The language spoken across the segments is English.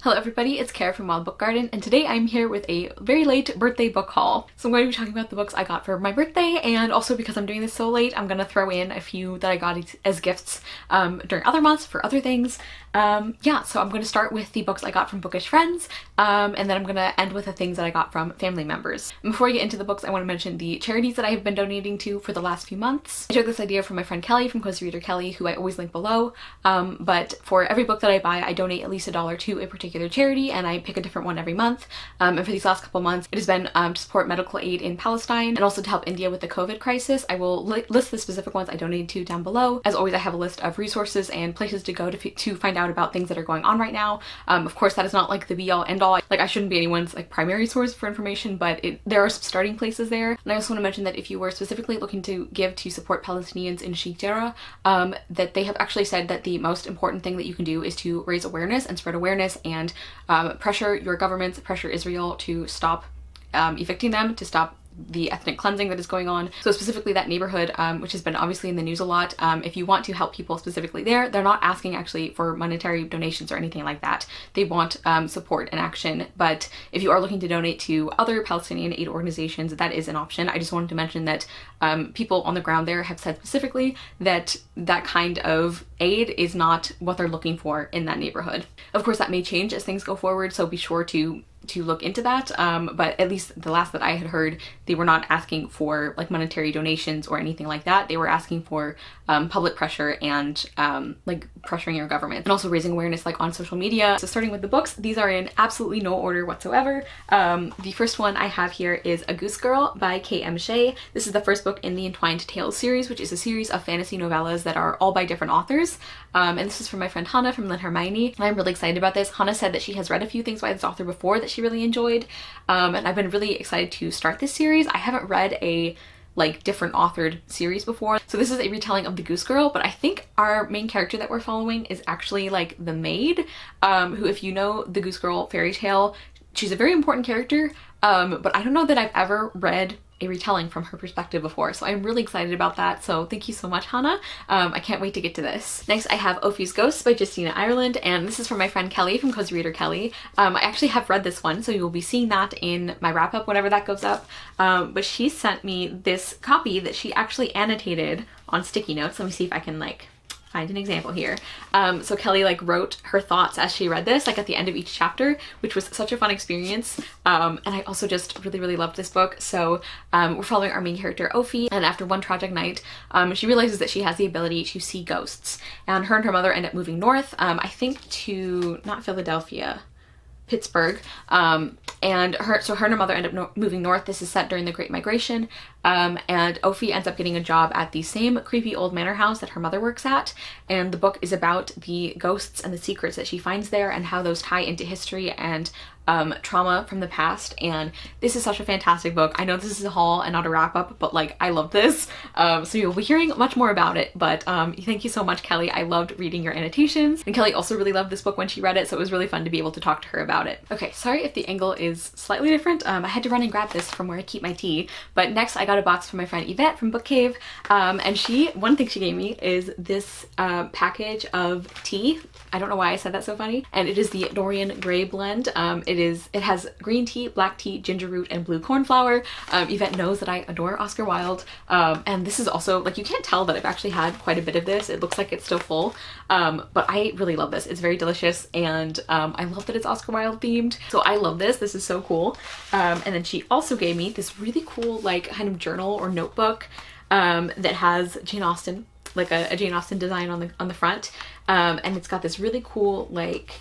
Hello everybody, it's Kara from Wild Book Garden, and today I'm here with a very late birthday book haul. So I'm going to be talking about the books I got for my birthday, and also because I'm doing this so late, I'm going to throw in a few that I got as gifts during other months for other things. Yeah, so I'm going to start with the books I got from bookish friends, and then I'm going to end with the things that I got from family members. And before I get into the books, I want to mention the charities that I have been donating to for the last few months. I took this idea from my friend Kelly from Cozy Reader Kelly, who I always link below, but for every book that I buy, I donate at least $1 to a particular charity, and I pick a different one every month. And for these last couple months, it has been to support medical aid in Palestine and also to help India with the COVID crisis. I will list the specific ones I donated to down below. As always, I have a list of resources and places to go to find out about things that are going on right now. Of course, that is not like the be all end all. Like, I shouldn't be anyone's like primary source for information, but there are some starting places there. And I also want to mention that if you were specifically looking to give to support Palestinians in Sheikh Jarrah, that they have actually said that the most important thing that you can do is to raise awareness and spread awareness and pressure your governments, pressure Israel to stop evicting them, to stop the ethnic cleansing that is going on. So specifically that neighborhood, which has been obviously in the news a lot, if you want to help people specifically there, they're not asking actually for monetary donations or anything like that. They want support and action, but if you are looking to donate to other Palestinian aid organizations, that is an option. I just wanted to mention that people on the ground there have said specifically that that kind of aid is not what they're looking for in that neighborhood. Of course, that may change as things go forward, so be sure to look into that, but at least the last that I had heard, they were not asking for like monetary donations or anything like that. They were asking for public pressure and like pressuring your government and also raising awareness like on social media. So starting with the books, these are in absolutely no order whatsoever. The first one I have here is A Goose Girl by K.M. Shea. This is the first book in the Entwined Tales series, which is a series of fantasy novellas that are all by different authors. And this is from my friend Hannah from Lynn Hermione. I'm really excited about this. Hannah said that she has read a few things by this author before that she really enjoyed, and I've been really excited to start this series. I haven't read a like different authored series before, so this is a retelling of The Goose Girl, but I think our main character that we're following is actually like the maid, who, if you know the Goose Girl fairy tale, she's a very important character, but I don't know that I've ever read a retelling from her perspective before, so I'm really excited about that. So thank you so much, Hannah. I can't wait to get to this. Next, I have Ophi's Ghosts by Justina Ireland, and this is from my friend Kelly from Cozy Reader Kelly. I actually have read this one, so you'll be seeing that in my wrap-up whenever that goes up. But she sent me this copy that she actually annotated on sticky notes. Let me see if I can like find an example here. So Kelly like wrote her thoughts as she read this, like at the end of each chapter, which was such a fun experience. And I also just really loved this book. So we're following our main character Ophi, and after one tragic night, she realizes that she has the ability to see ghosts, and her mother end up moving north, I think to not Philadelphia, Pittsburgh, and her and her mother end up moving north. This is set during the Great Migration, and Ophi ends up getting a job at the same creepy old manor house that her mother works at, and the book is about the ghosts and the secrets that she finds there and how those tie into history and trauma from the past. And this is such a fantastic book. I know this is a haul and not a wrap-up, but like I love this, so you'll be hearing much more about it. But thank you so much, Kelly. I loved reading your annotations, and Kelly also really loved this book when she read it, so it was really fun to be able to talk to her about it. Okay, sorry if the angle is slightly different. I had to run and grab this from where I keep my tea. But next I got a box from my friend Yvette from Book Cave, and one thing she gave me is this package of tea. I don't know why I said that so funny, and it is the Dorian Gray blend. It has green tea, black tea, ginger root, and blue cornflower. Yvette knows that I adore Oscar Wilde, and this is also, like, you can't tell that I've actually had quite a bit of this. It looks like it's still full, but I really love this. It's very delicious, and I love that it's Oscar Wilde themed, so I love this. This is so cool. And then she also gave me this really cool, like, kind of journal or notebook that has Jane Austen, like a Jane Austen design on the front, and it's got this really cool, like,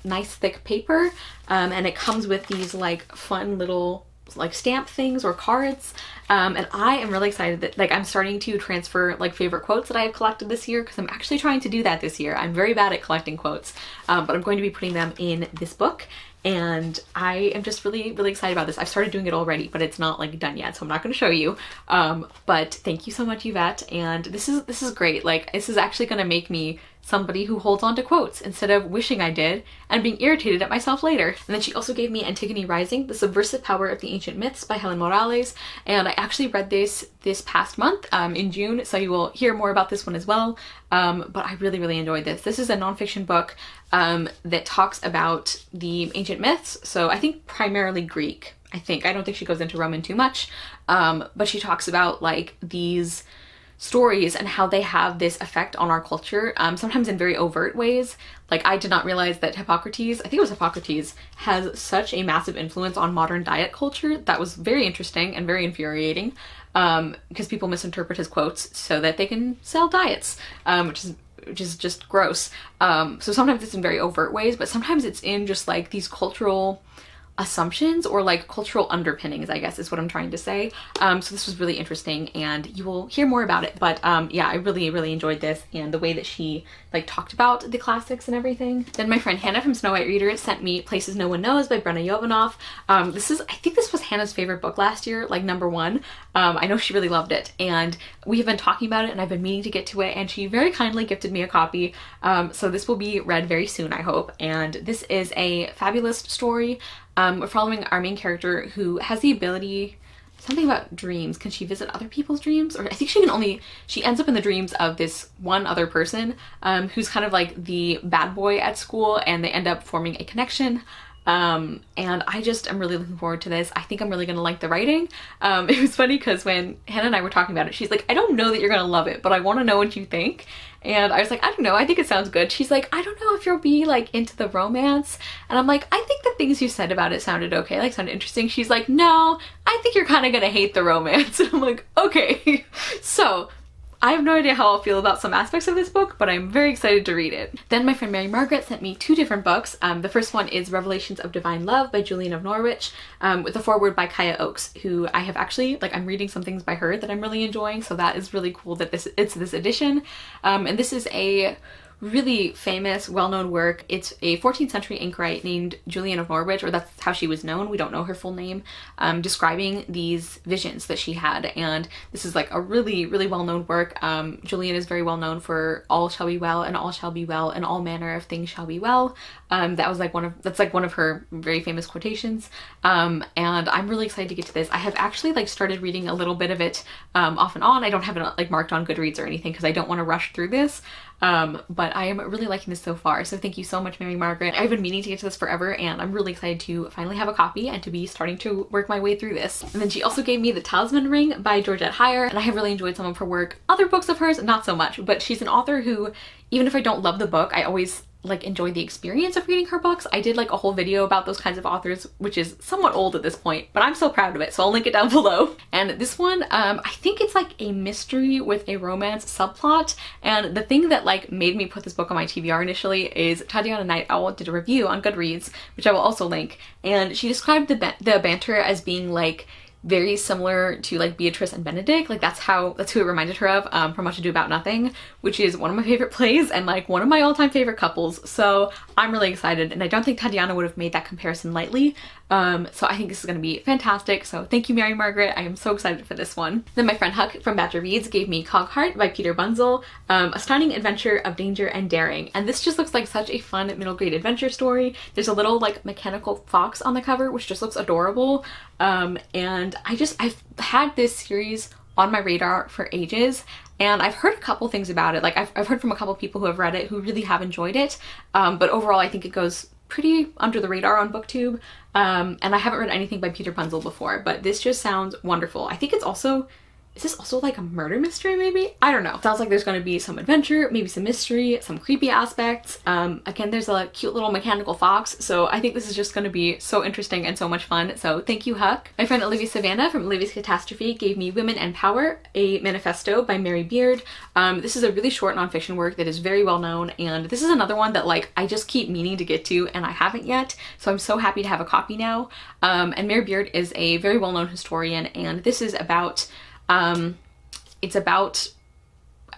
nice thick paper, and it comes with these like fun little like stamp things or cards, and I am really excited that like I'm starting to transfer like favorite quotes that I have collected this year, because I'm actually trying to do that this year. I'm very bad at collecting quotes, but I'm going to be putting them in this book, and I am just really excited about this. I've started doing it already, but it's not like done yet, so I'm not going to show you, but thank you so much, Yvette, and this is great. Like, this is actually going to make me somebody who holds on to quotes instead of wishing I did and being irritated at myself later. And then she also gave me Antigone Rising, The Subversive Power of the Ancient Myths by Helen Morales. And I actually read this past month in June, so you will hear more about this one as well. But I really, really enjoyed this. This is a nonfiction book that talks about the ancient myths. So I think primarily Greek. I don't think she goes into Roman too much. But she talks about like these stories and how they have this effect on our culture, sometimes in very overt ways. Like, I did not realize that Hippocrates, I think it was Hippocrates, has such a massive influence on modern diet culture. That was very interesting and very infuriating, because people misinterpret his quotes so that they can sell diets, which is just gross. So sometimes it's in very overt ways, but sometimes it's in just like these cultural assumptions or like cultural underpinnings, I guess is what I'm trying to say. So this was really interesting and you will hear more about it. But yeah, I really, really enjoyed this and the way that she like talked about the classics and everything. Then my friend Hannah from Snow White Reader sent me Places No One Knows by Brenna Yovanov. I think this was Hannah's favorite book last year, like #1. I know she really loved it and we have been talking about it and I've been meaning to get to it, and she very kindly gifted me a copy. So this will be read very soon, I hope. And this is a fabulous story. We're following our main character who has the ability, something about dreams. Can she visit other people's dreams? Or I think she ends up in the dreams of this one other person who's kind of like the bad boy at school, and they end up forming a connection. And I just am really looking forward to this. I think I'm really gonna like the writing. It was funny because when Hannah and I were talking about it, she's like, I don't know that you're gonna love it, but I want to know what you think. And I was like, I don't know, I think it sounds good. She's like, I don't know if you'll be like into the romance. And I'm like, I think the things you said about it sounded okay, like sounded interesting. She's like, no, I think you're kind of gonna hate the romance. And I'm like, okay. So I have no idea how I'll feel about some aspects of this book, but I'm very excited to read it. Then my friend Mary Margaret sent me 2 different books. The first one is Revelations of Divine Love by Julian of Norwich, with a foreword by Kaya Oakes, who I have actually, like, I'm reading some things by her that I'm really enjoying, so that is really cool that it's this edition. And this is a really famous, well-known work. It's a 14th century anchorite named Julian of Norwich, or that's how she was known, we don't know her full name, describing these visions that she had. And this is like a really, really well-known work. Julian is very well known for all shall be well, and all shall be well, and all manner of things shall be well. That's like one of her very famous quotations. And I'm really excited to get to this. I have actually like started reading a little bit of it off and on. I don't have it like marked on Goodreads or anything because I don't want to rush through this. But I am really liking this so far, so thank you so much, Mary Margaret. I've been meaning to get to this forever, and I'm really excited to finally have a copy and to be starting to work my way through this. And then she also gave me The Talisman Ring by Georgette Heyer, and I have really enjoyed some of her work. Other books of hers, not so much, but she's an author who, even if I don't love the book, I always like enjoy the experience of reading her books. I did like a whole video about those kinds of authors, which is somewhat old at this point, but I'm so proud of it, so I'll link it down below. And this one, I think it's like a mystery with a romance subplot, and the thing that like made me put this book on my TBR initially is Tatiana Night Owl did a review on Goodreads, which I will also link, and she described the banter as being like very similar to like Beatrice and Benedict. Like that's who it reminded her of from Much Ado About Nothing, which is one of my favorite plays and like one of my all-time favorite couples. So I'm really excited, and I don't think Tatiana would have made that comparison lightly. So I think this is going to be fantastic. So thank you, Mary Margaret. I am so excited for this one. Then my friend Huck from Badger Reads gave me Cogheart by Peter Bunzel, a stunning adventure of danger and daring. And this just looks like such a fun middle grade adventure story. There's a little like mechanical fox on the cover, which just looks adorable. And I've had this series on my radar for ages, and I've heard a couple things about it. Like I've heard from a couple people who have read it who really have enjoyed it. But overall I think it goes pretty under the radar on BookTube. And I haven't read anything by Peter Bunzel before, but this just sounds wonderful. I think it's also, is this also like a murder mystery maybe? I don't know. Sounds like there's going to be some adventure, maybe some mystery, some creepy aspects. Again, there's a cute little mechanical fox, so I think this is just going to be so interesting and so much fun. So thank you, Huck. My friend Olivia Savannah from Olivia's Catastrophe gave me Women and Power, a manifesto by Mary Beard. This is a really short nonfiction work that is very well known, and this is another one that like I just keep meaning to get to and I haven't yet, so I'm so happy to have a copy now. And Mary Beard is a very well-known historian, and this is about it's about,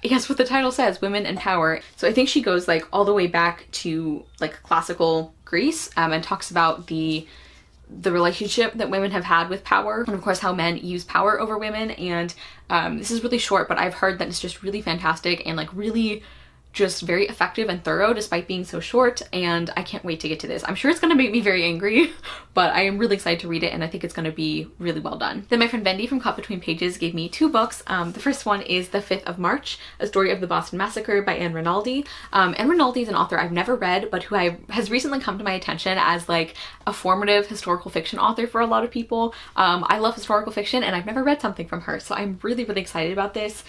I guess what the title says, women and power. So I think she goes like all the way back to like classical Greece, and talks about the relationship that women have had with power, and of course how men use power over women. And this is really short, but I've heard that it's just really fantastic and like really just very effective and thorough despite being so short, and I can't wait to get to this. I'm sure it's gonna make me very angry, but I am really excited to read it, and I think it's gonna be really well done. Then my friend Vendi from Caught Between Pages gave me 2 books. The first one is The 5th of March, A Story of the Boston Massacre by Anne Rinaldi. Anne Rinaldi is an author I've never read, but who has recently come to my attention as like a formative historical fiction author for a lot of people. I love historical fiction, and I've never read something from her, so I'm really excited about this.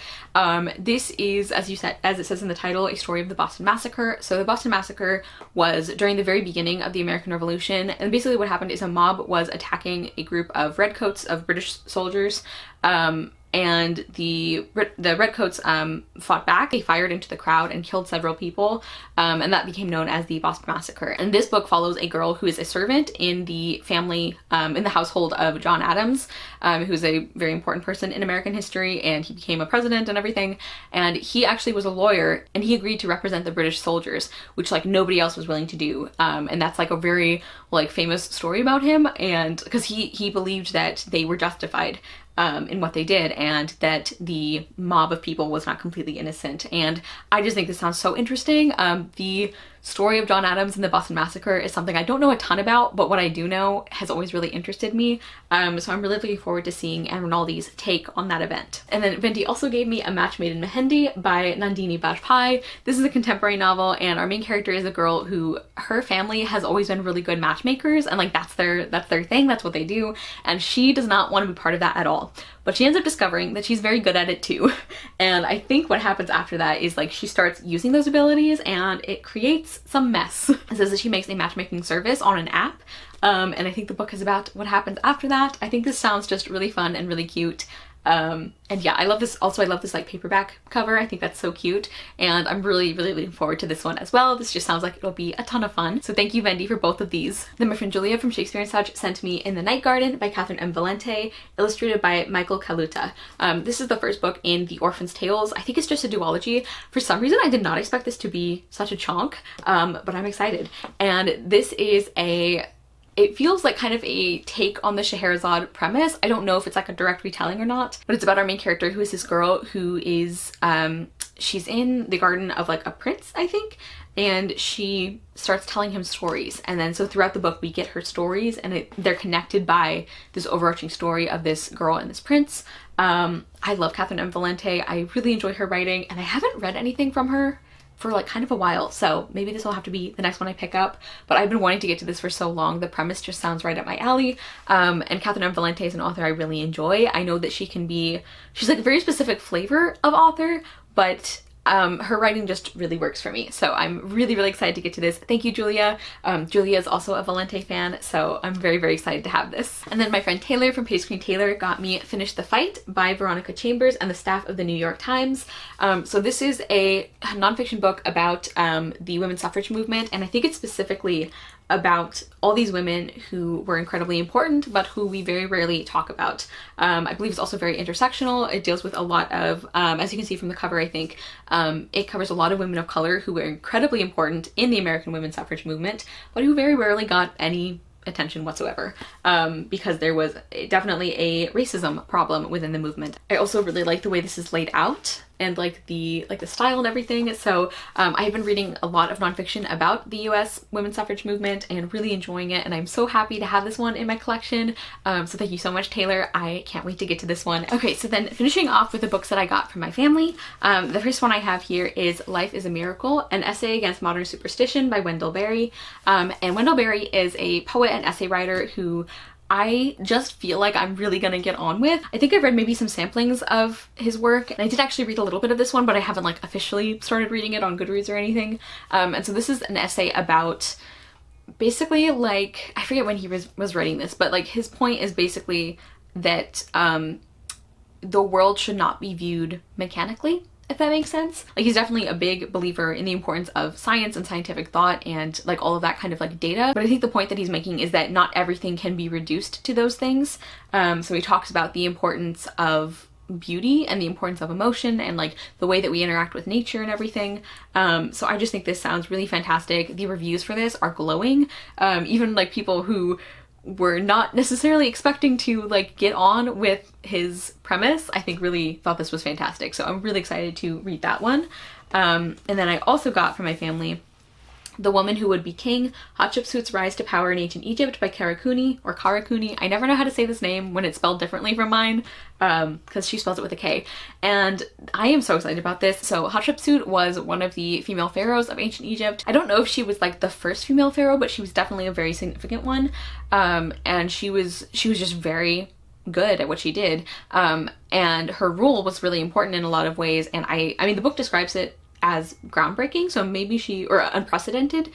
This is, as it says in the title, a story of the Boston Massacre. So the Boston Massacre was during the very beginning of the American Revolution, and basically what happened is a mob was attacking a group of redcoats, of British soldiers, and the redcoats fought back. They fired into the crowd and killed several people, and that became known as the Boston Massacre. And this book follows a girl who is a servant in the family, in the household of John Adams, who's a very important person in American history, and he became a president and everything. And he actually was a lawyer, and he agreed to represent the British soldiers, which like nobody else was willing to do. And that's like a very like famous story about him, and because he believed that they were justified in what they did, and that the mob of people was not completely innocent. And I just think this sounds so interesting. The story of John Adams and the Boston Massacre is something I don't know a ton about, but what I do know has always really interested me. So I'm really looking forward to seeing Anne Rinaldi's take on that event. And then Vendi also gave me A Match Made in Mehendi by Nandini Bajpai. This is a contemporary novel, and our main character is a girl who, her family has always been really good matchmakers, and like that's their thing, that's what they do, and she does not want to be part of that at all. But she ends up discovering that she's very good at it too. And I think what happens after that is like she starts using those abilities, and it creates some mess. It says that she makes a matchmaking service on an app. And I think the book is about what happens after that. I think this sounds just really fun and really cute. And yeah, I love this. Also, I love this like paperback cover. I think that's so cute, and I'm really looking forward to this one as well. This just sounds like it'll be a ton of fun. So thank you, Vendi, for both of these. Then my friend Julia from Shakespeare and Such sent me In the Night Garden by Catherine M. Valente, illustrated by Michael Kaluta. This is the first book in the Orphan's Tales. I think it's just a duology. For some reason, I did not expect this to be such a chunk, but I'm excited. And this is it feels like kind of a take on the Scheherazade premise. I don't know if it's like a direct retelling or not, but it's about our main character, who is this girl who is, she's in the garden of like a prince, I think, and she starts telling him stories. And then so throughout the book we get her stories, and they're connected by this overarching story of this girl and this prince. I love Catherine M. Valente. I really enjoy her writing, and I haven't read anything from her for like kind of a while, so maybe this will have to be the next one I pick up, but I've been wanting to get to this for so long. The premise just sounds right up my alley, and Catherine M. Valente is an author I really enjoy. I know that she's like a very specific flavor of author, but her writing just really works for me. So I'm really excited to get to this. Thank you, Julia. Julia is also a Valente fan, so I'm very excited to have this. And then my friend Taylor from Page Screen Taylor got me Finish the Fight by Veronica Chambers and the staff of the New York Times. So this is a nonfiction book about the women's suffrage movement, and I think it's specifically about all these women who were incredibly important, but who we very rarely talk about. I believe it's also very intersectional. It deals with a lot of, as you can see from the cover, I think, it covers a lot of women of color who were incredibly important in the American women's suffrage movement, but who very rarely got any attention whatsoever, because there was definitely a racism problem within the movement. I also really like the way this is laid out, and like the style and everything. So I've been reading a lot of nonfiction about the US women's suffrage movement and really enjoying it, and I'm so happy to have this one in my collection. So thank you so much, Taylor. I can't wait to get to this one. Okay, so then finishing off with the books that I got from my family. The first one I have here is Life is a Miracle, an essay against modern superstition by Wendell Berry. And Wendell Berry is a poet and essay writer who I just feel like I'm really gonna get on with. I think I've read maybe some samplings of his work, and I did actually read a little bit of this one, but I haven't like officially started reading it on Goodreads or anything. And so this is an essay about basically, like, I forget when he was writing this, but like his point is basically that the world should not be viewed mechanically, if that makes sense. Like, he's definitely a big believer in the importance of science and scientific thought and like all of that kind of like data, but I think the point that he's making is that not everything can be reduced to those things. So he talks about the importance of beauty and the importance of emotion and like the way that we interact with nature and everything. So I just think this sounds really fantastic. The reviews for this are glowing. Even like people who were not necessarily expecting to like get on with his premise, I think really thought this was fantastic. So I'm really excited to read that one. And then I also got from my family The Woman Who Would Be King, Hatshepsut's Rise to Power in Ancient Egypt by Karakuni. I never know how to say this name when it's spelled differently from mine, because she spells it with a K. And I am so excited about this. So Hatshepsut was one of the female pharaohs of ancient Egypt. I don't know if she was like the first female pharaoh, but she was definitely a very significant one. And she was just very good at what she did. And her rule was really important in a lot of ways. And I mean, the book describes it as groundbreaking, so maybe she, or unprecedented,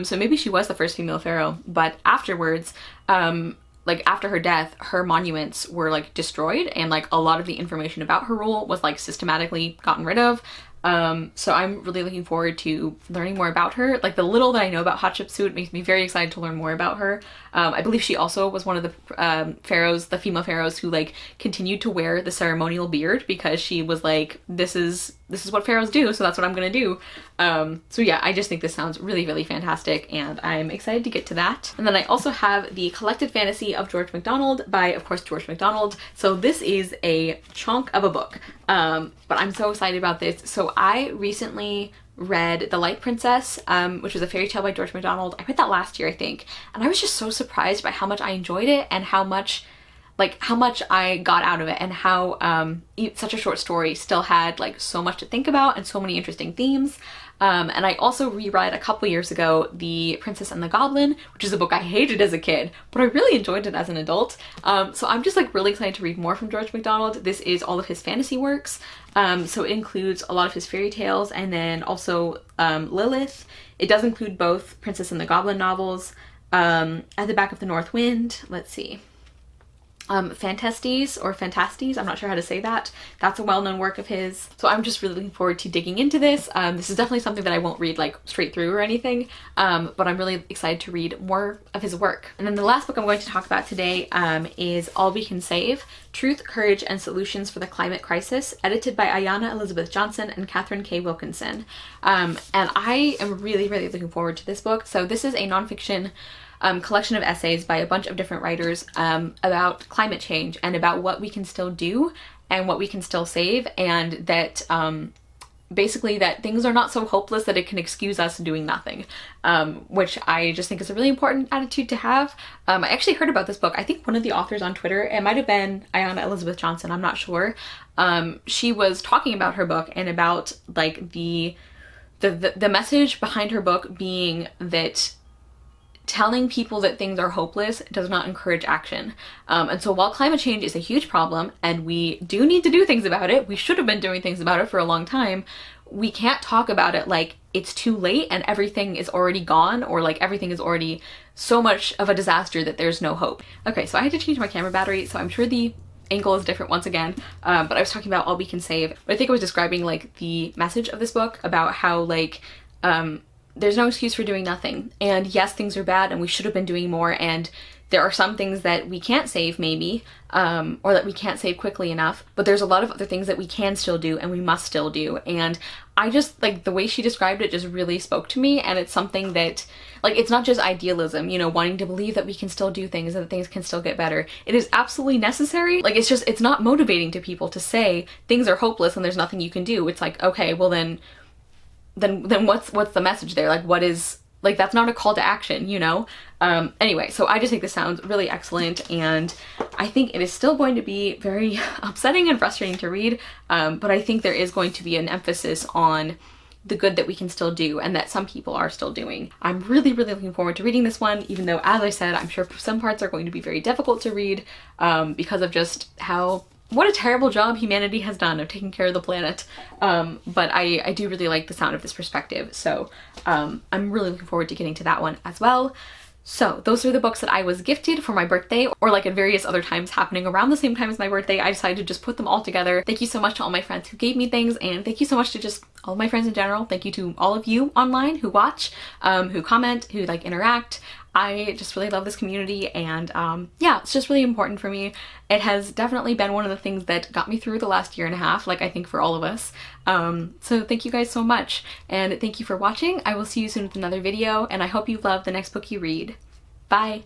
so maybe she was the first female pharaoh, but afterwards, like after her death, her monuments were like destroyed, and like a lot of the information about her rule was like systematically gotten rid of. So I'm really looking forward to learning more about her. Like the little that I know about Hatshepsut makes me very excited to learn more about her. I believe she also was one of the pharaohs, the female pharaohs, who like continued to wear the ceremonial beard because she was like, this is what pharaohs do, so that's what I'm gonna do. So yeah, I just think this sounds really, really fantastic, and I'm excited to get to that. And then I also have The Collected Fantasy of George MacDonald by, of course, George MacDonald. So this is a chunk of a book, but I'm so excited about this. So I recently read The Light Princess, which was a fairy tale by George MacDonald. I read that last year, I think, and I was just so surprised by how much I enjoyed it and how much I got out of it, and how such a short story still had like so much to think about and so many interesting themes. And I also reread a couple years ago The Princess and the Goblin, which is a book I hated as a kid, but I really enjoyed it as an adult. So I'm just like really excited to read more from George MacDonald. This is all of his fantasy works. So it includes a lot of his fairy tales, and then also Lilith. It does include both Princess and the Goblin novels. At the Back of the North Wind, let's see. Phantastes, I'm not sure how to say that. That's a well-known work of his. So I'm just really looking forward to digging into this. This is definitely something that I won't read like straight through or anything, but I'm really excited to read more of his work. And then the last book I'm going to talk about today is All We Can Save: Truth, Courage, and Solutions for the Climate Crisis, edited by Ayanna Elizabeth Johnson and Catherine K. Wilkinson. And I am really, really looking forward to this book. So this is a nonfiction collection of essays by a bunch of different writers about climate change and about what we can still do and what we can still save, and that basically that things are not so hopeless that it can excuse us doing nothing, which I just think is a really important attitude to have. I actually heard about this book. I think one of the authors on Twitter, it might have been Ayanna Elizabeth Johnson, I'm not sure. She was talking about her book and about like the message behind her book being that telling people that things are hopeless does not encourage action. And so while climate change is a huge problem and we do need to do things about it, we should have been doing things about it for a long time, we can't talk about it like it's too late and everything is already gone, or like everything is already so much of a disaster that there's no hope. Okay, so I had to change my camera battery, so I'm sure the angle is different once again, but I was talking about All We Can Save. But I think I was describing like the message of this book about how like there's no excuse for doing nothing. And yes, things are bad and we should have been doing more, and there are some things that we can't save maybe, or that we can't save quickly enough, but there's a lot of other things that we can still do and we must still do. And I just, like, the way she described it just really spoke to me, and it's something that, like, it's not just idealism, you know, wanting to believe that we can still do things and that things can still get better. It is absolutely necessary. Like, it's not motivating to people to say things are hopeless and there's nothing you can do. It's like, okay, well then what's the message there? Like, what is, like, that's not a call to action, you know? Anyway, so I just think this sounds really excellent, and I think it is still going to be very upsetting and frustrating to read, but I think there is going to be an emphasis on the good that we can still do and that some people are still doing. I'm really, really looking forward to reading this one, even though, as I said, I'm sure some parts are going to be very difficult to read because of just what a terrible job humanity has done of taking care of the planet. But I do really like the sound of this perspective, so I'm really looking forward to getting to that one as well. So those are the books that I was gifted for my birthday, or like at various other times happening around the same time as my birthday. I decided to just put them all together. Thank you so much to all my friends who gave me things, and thank you so much to just all my friends in general. Thank you to all of you online who watch, who comment, who like interact. I just really love this community, and yeah, it's just really important for me. It has definitely been one of the things that got me through the last year and a half, like I think for all of us. So thank you guys so much, and thank you for watching. I will see you soon with another video, and I hope you love the next book you read. Bye!